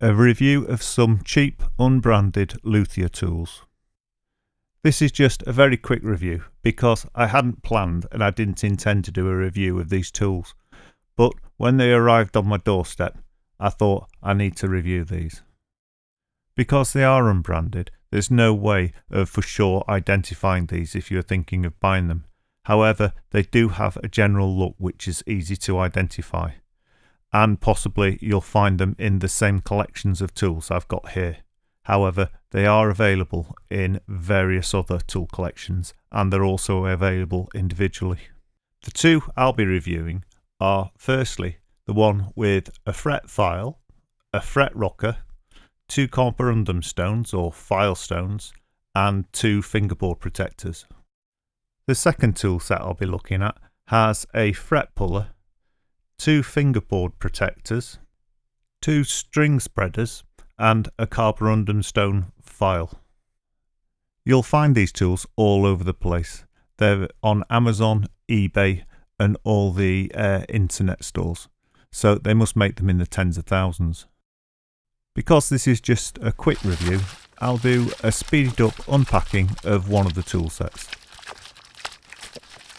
A review of some cheap unbranded luthier tools. This is just a very quick review because I hadn't planned and I didn't intend to do a review of these tools, but when they arrived on my doorstep I thought I need to review these. Because they are unbranded, there's no way of for sure identifying these if you're thinking of buying them. However, they do have a general look which is easy to identify, and possibly you'll find them in the same collections of tools I've got here. However, they are available in various other tool collections and they're also available individually. The two I'll be reviewing are firstly the one with a fret file, a fret rocker, two carborundum stones or file stones, and two fingerboard protectors. The second tool set I'll be looking at has a fret puller, two fingerboard protectors, two string spreaders, and a carborundum stone file. You'll find these tools all over the place. They're on Amazon, eBay, and all the internet stores, so they must make them in the tens of thousands. Because this is just a quick review, I'll do a speeded up unpacking of one of the tool sets.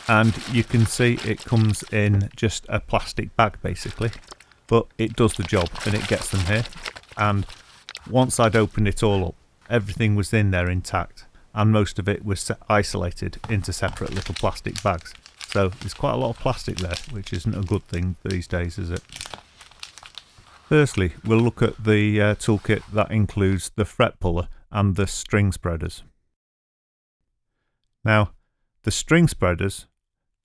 And you can see it comes in just a plastic bag basically, but it does the job and it gets them here. And once I'd opened it all up, everything was in there intact and most of it was isolated into separate little plastic bags. So there's quite a lot of plastic there, which isn't a good thing these days, is it? Firstly, we'll look at the toolkit that includes the fret puller and the string spreaders. Now, the string spreaders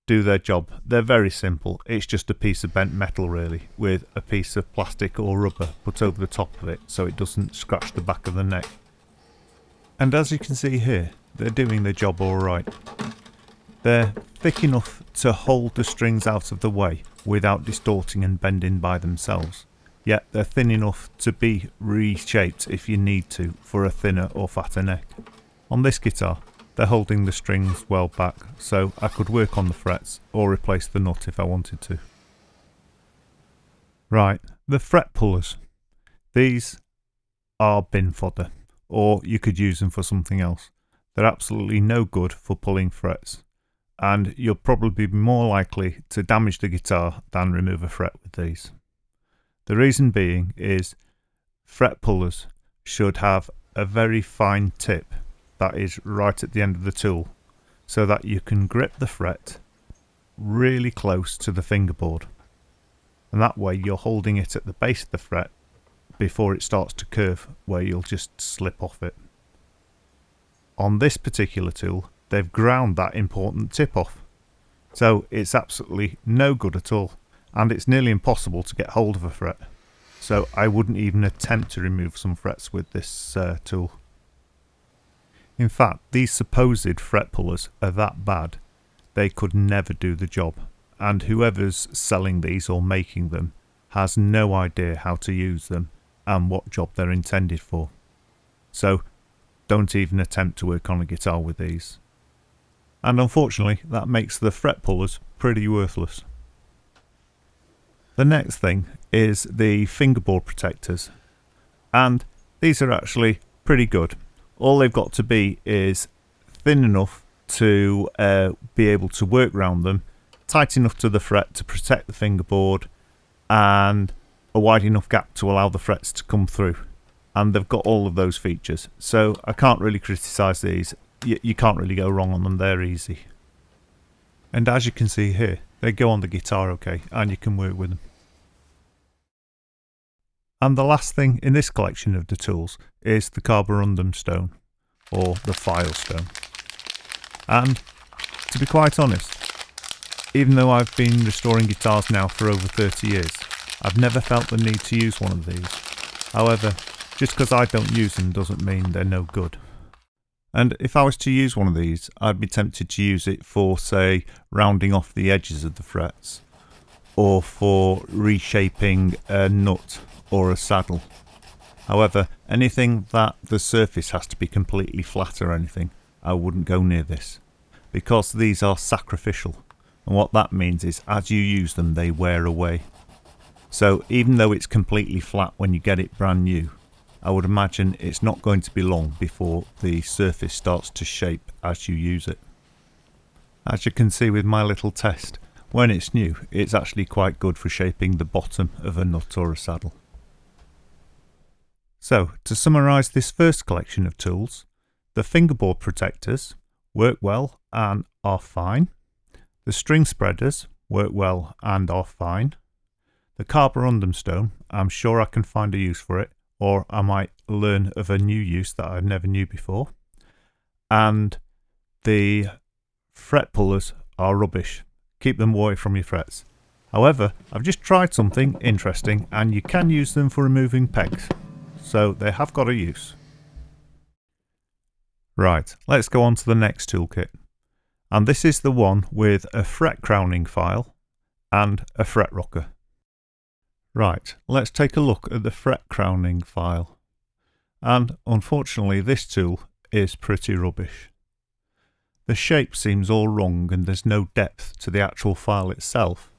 do their job. They're very simple. It's just a piece of bent metal really, with a piece of plastic or rubber put over the top of it so it doesn't scratch the back of the neck. And as you can see here, they're doing their job alright. They're thick enough to hold the strings out of the way without distorting and bending by themselves, yet they're thin enough to be reshaped if you need to for a thinner or fatter neck. On this guitar, they're holding the strings well back, so I could work on the frets or replace the nut if I wanted to. Right, the fret pullers. These are bin fodder, or you could use them for something else. They're absolutely no good for pulling frets, and you'll probably be more likely to damage the guitar than remove a fret with these. The reason being is fret pullers should have a very fine tip that is right at the end of the tool so that you can grip the fret really close to the fingerboard, and that way you're holding it at the base of the fret before it starts to curve where you'll just slip off it. On this particular tool they've ground that important tip off, so it's absolutely no good at all and it's nearly impossible to get hold of a fret, so I wouldn't even attempt to remove some frets with this tool. In fact, these supposed fret pullers are that bad, they could never do the job, and whoever's selling these or making them has no idea how to use them and what job they're intended for. So don't even attempt to work on a guitar with these. And unfortunately, that makes the fret pullers pretty worthless. The next thing is the fingerboard protectors, and these are actually pretty good. All they've got to be is thin enough to be able to work around them, tight enough to the fret to protect the fingerboard, and a wide enough gap to allow the frets to come through. And they've got all of those features, so I can't really criticise these. You can't really go wrong on them, they're easy. And as you can see here, they go on the guitar okay, and you can work with them. And the last thing in this collection of the tools is the carborundum stone, or the file stone. And to be quite honest, even though I've been restoring guitars now for over 30 years, I've never felt the need to use one of these. However, just because I don't use them doesn't mean they're no good. And if I was to use one of these, I'd be tempted to use it for, say, rounding off the edges of the frets, or for reshaping a nut or a saddle. However, anything that the surface has to be completely flat or anything, I wouldn't go near this, because these are sacrificial, and what that means is as you use them they wear away. So even though it's completely flat when you get it brand new, I would imagine it's not going to be long before the surface starts to shape as you use it. As you can see with my little test, when it's new, it's actually quite good for shaping the bottom of a nut or a saddle. So, to summarise this first collection of tools, the fingerboard protectors work well and are fine. The string spreaders work well and are fine. The carborundum stone, I'm sure I can find a use for it, or I might learn of a new use that I never knew before. And the fret pullers are rubbish. Keep them away from your frets. However, I've just tried something interesting and you can use them for removing pegs. So they have got a use. Right, let's go on to the next toolkit. And this is the one with a fret crowning file and a fret rocker. Right, let's take a look at the fret crowning file. And unfortunately this tool is pretty rubbish. The shape seems all wrong and there's no depth to the actual file itself.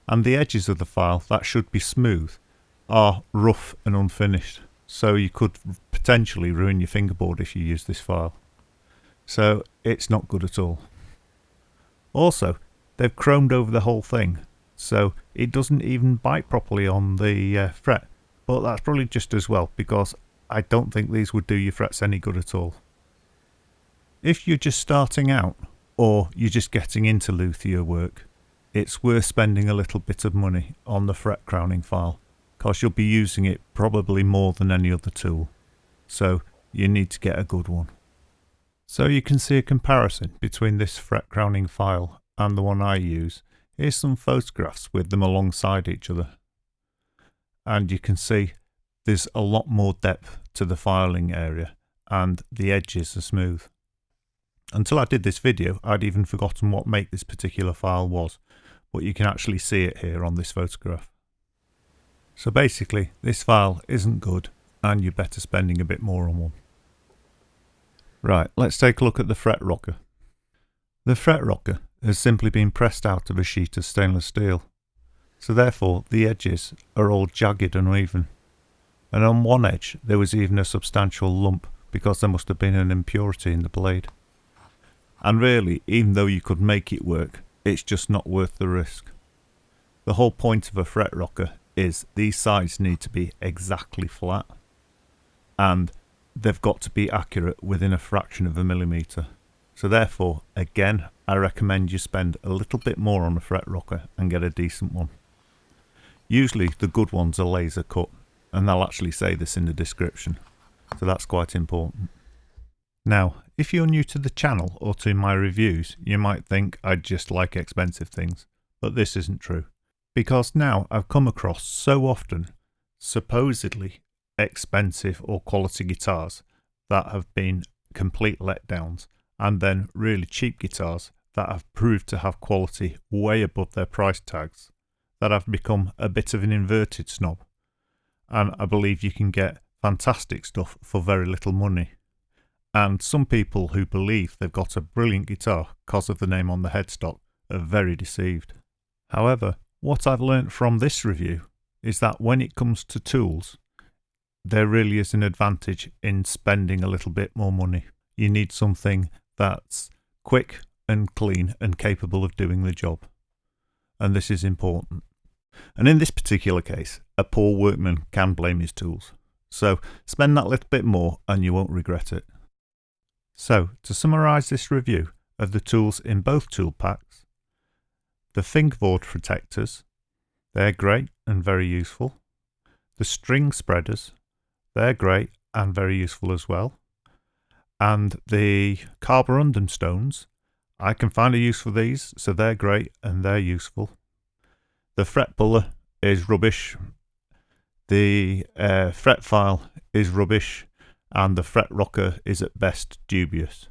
And the edges of the file that should be smooth are rough and unfinished. So you could potentially ruin your fingerboard if you use this file. So it's not good at all. Also, they've chromed over the whole thing, so it doesn't even bite properly on the fret. But that's probably just as well, because I don't think these would do your frets any good at all. If you're just starting out, or you're just getting into luthier work, it's worth spending a little bit of money on the fret crowning file, because you'll be using it probably more than any other tool. So you need to get a good one. So you can see a comparison between this fret crowning file and the one I use. Here's some photographs with them alongside each other. And you can see there's a lot more depth to the filing area and the edges are smooth. Until I did this video, I'd even forgotten what make this particular file was, but you can actually see it here on this photograph. So basically, this file isn't good and you're better spending a bit more on one. Right, let's take a look at the fret rocker. The fret rocker has simply been pressed out of a sheet of stainless steel, so therefore the edges are all jagged and uneven. And on one edge there was even a substantial lump because there must have been an impurity in the blade. And really, even though you could make it work, it's just not worth the risk. The whole point of a fret rocker is these sides need to be exactly flat and they've got to be accurate within a fraction of a millimetre. So therefore, again, I recommend you spend a little bit more on a fret rocker and get a decent one. Usually the good ones are laser cut, and they'll actually say this in the description, so that's quite important. Now, if you're new to the channel or to my reviews, you might think I just like expensive things, but this isn't true. Because now I've come across so often supposedly expensive or quality guitars that have been complete letdowns, and then really cheap guitars that have proved to have quality way above their price tags, that I've become a bit of an inverted snob. And I believe you can get fantastic stuff for very little money. And some people who believe they've got a brilliant guitar because of the name on the headstock are very deceived. However, what I've learnt from this review is that when it comes to tools, there really is an advantage in spending a little bit more money. You need something that's quick and clean and capable of doing the job. And this is important. And in this particular case, a poor workman can blame his tools. So spend that little bit more and you won't regret it. So to summarise this review of the tools in both tool packs, the fingerboard protectors, they're great and very useful. The string spreaders, they're great and very useful as well. And the carborundum stones, I can find a use for these, so they're great and they're useful. The fret puller is rubbish. The fret file is rubbish. And the fret rocker is at best dubious.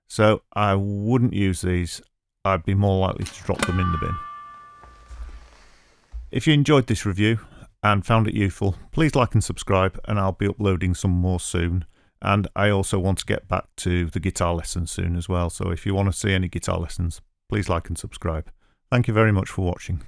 So I wouldn't use these. I'd be more likely to drop them in the bin. If you enjoyed this review and found it useful, please like and subscribe, and I'll be uploading some more soon. And I also want to get back to the guitar lessons soon as well. So if you want to see any guitar lessons, please like and subscribe. Thank you very much for watching.